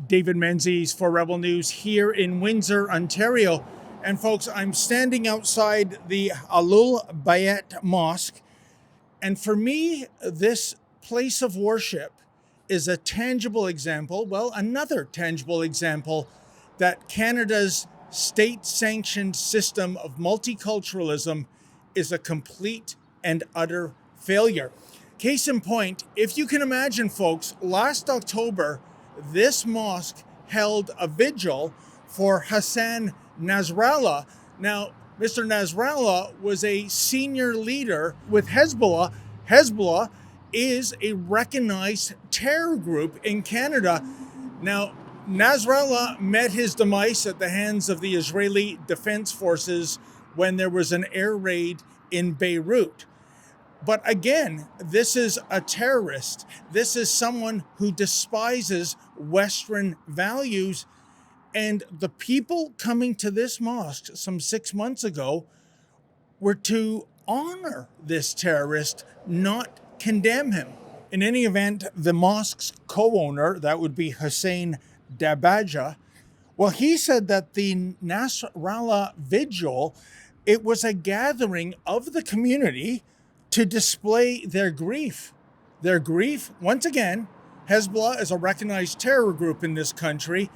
David Menzies for Rebel News here in Windsor, Ontario. And folks, I'm standing outside the Alul Bayat Mosque. And for me, this place of worship is a tangible example, another tangible example that Canada's state-sanctioned system of multiculturalism is a complete and utter failure. Case in point, if you can imagine, folks, last October, this mosque held a vigil for Hassan Nasrallah. Now, Mr. Nasrallah was a senior leader with Hezbollah. Hezbollah is a recognized terror group in Canada. Now, Nasrallah met his demise at the hands of the Israeli Defense Forces when there was an air raid in Beirut. But again, this is a terrorist. This is someone who despises Western values. And the people coming to this mosque some 6 months ago were to honor this terrorist, not condemn him. In any event, the mosque's co-owner, that would be Hussein Dabaja, well, he said that the Nasrallah vigil, it was a gathering of the community to display their grief. Their grief, once again, Hezbollah is a recognized terror group in this country,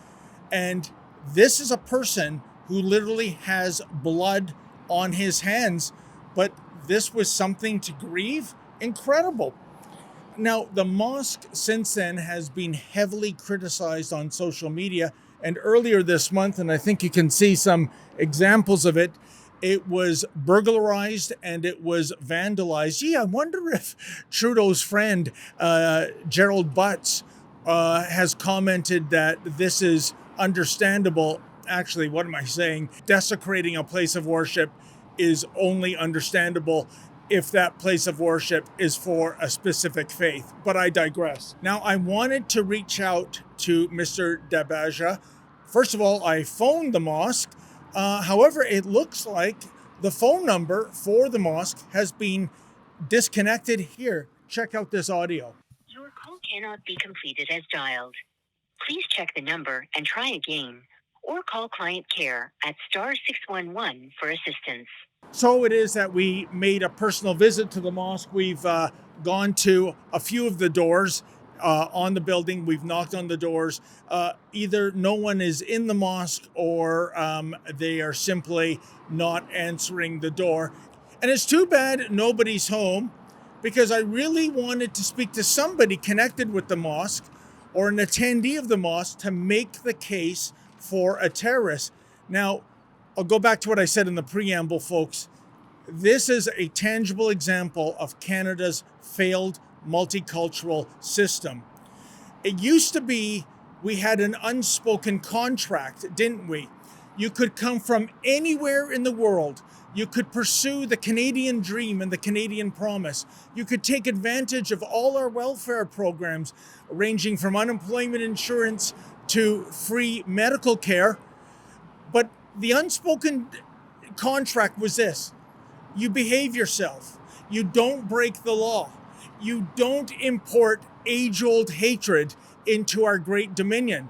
and this is a person who literally has blood on his hands, but this was something to grieve? Incredible. Now, the mosque since then has been heavily criticized on social media, and earlier this month, and I think you can see some examples of it, it was burglarized and it was vandalized. Gee, I wonder if Trudeau's friend, Gerald Butts, has commented that this is understandable. Actually, what am I saying? Desecrating a place of worship is only understandable if that place of worship is for a specific faith. But I digress. Now, I wanted to reach out to Mr. Dabaja. First of all, I phoned the mosque. However, it looks like the phone number for the mosque has been disconnected. Here, check out this audio. Your call cannot be completed as dialed. Please check the number and try again, or call client care at *611 for assistance. So it is that we made a personal visit to the mosque. We've gone to a few of the doors on the building. We've knocked on the doors. Either no one is in the mosque or they are simply not answering the door. And it's too bad nobody's home, because I really wanted to speak to somebody connected with the mosque or an attendee of the mosque to make the case for a terrorist. Now, I'll go back to what I said in the preamble, folks. This is a tangible example of Canada's failed multicultural system. It used to be we had an unspoken contract, didn't we? You could come from anywhere in the world. You could pursue the Canadian dream and the Canadian promise. You could take advantage of all our welfare programs, ranging from unemployment insurance to free medical care. But the unspoken contract was this: you behave yourself. You don't break the law. You don't import age-old hatred into our great dominion.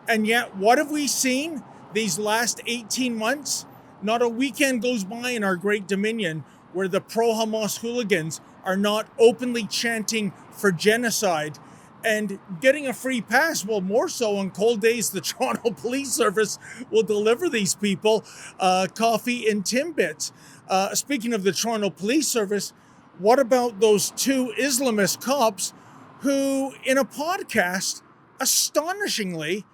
And yet, what have we seen these last 18 months? Not a weekend goes by in our great dominion where the pro-Hamas hooligans are not openly chanting for genocide and getting a free pass. Well, more so on cold days, the Toronto Police Service will deliver these people coffee and Timbits. Speaking of the Toronto Police Service, what about those two Islamist cops who, in a podcast, astonishingly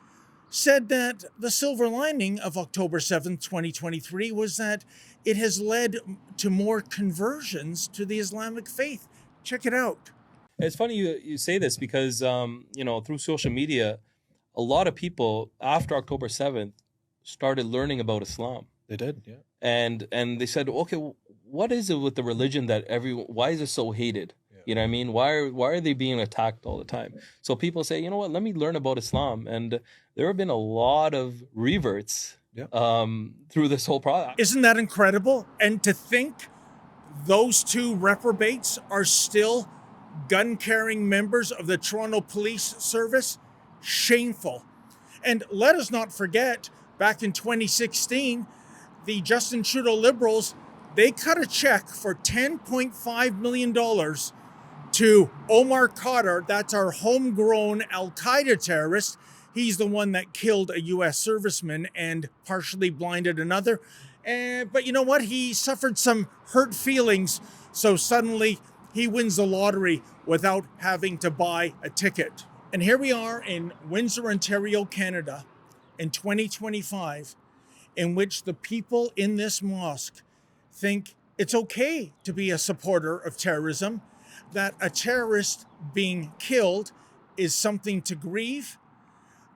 said that the silver lining of October 7th, 2023 was that it has led to more conversions to the Islamic faith. Check it out. It's funny you say this because, through social media, a lot of people after October 7th started learning about Islam. They did, yeah. And they said, okay, what is it with the religion that why is it so hated? Yeah. You know what I mean? Why are they being attacked all the time? So people say, you know what, let me learn about Islam. And there have been a lot of reverts through this whole process. Isn't that incredible? And to think those two reprobates are still gun-carrying members of the Toronto Police Service? Shameful. And let us not forget, back in 2016, the Justin Trudeau Liberals, they cut a check for $10.5 million to Omar Khadr. That's our homegrown Al-Qaeda terrorist. He's the one that killed a U.S. serviceman and partially blinded another. But you know what? He suffered some hurt feelings, so suddenly he wins the lottery without having to buy a ticket. And here we are in Windsor, Ontario, Canada, in 2025, in which the people in this mosque think it's okay to be a supporter of terrorism, that a terrorist being killed is something to grieve.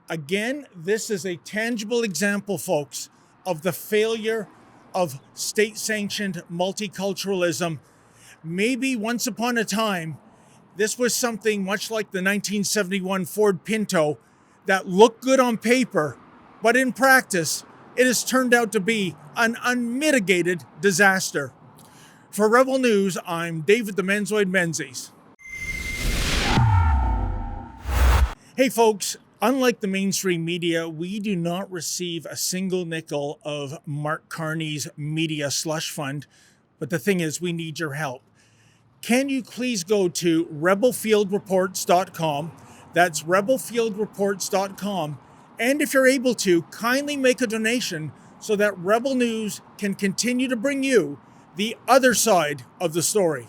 Again, this is a tangible example, folks, of the failure of state-sanctioned multiculturalism. Maybe once upon a time, this was something much like the 1971 Ford Pinto that looked good on paper, but in practice, it has turned out to be an unmitigated disaster. For Rebel News, I'm David the Menzoid Menzies. Hey folks, unlike the mainstream media, we do not receive a single nickel of Mark Carney's media slush fund, but the thing is, we need your help. Can you please go to rebelfieldreports.com, that's rebelfieldreports.com, and if you're able to, kindly make a donation so that Rebel News can continue to bring you the other side of the story.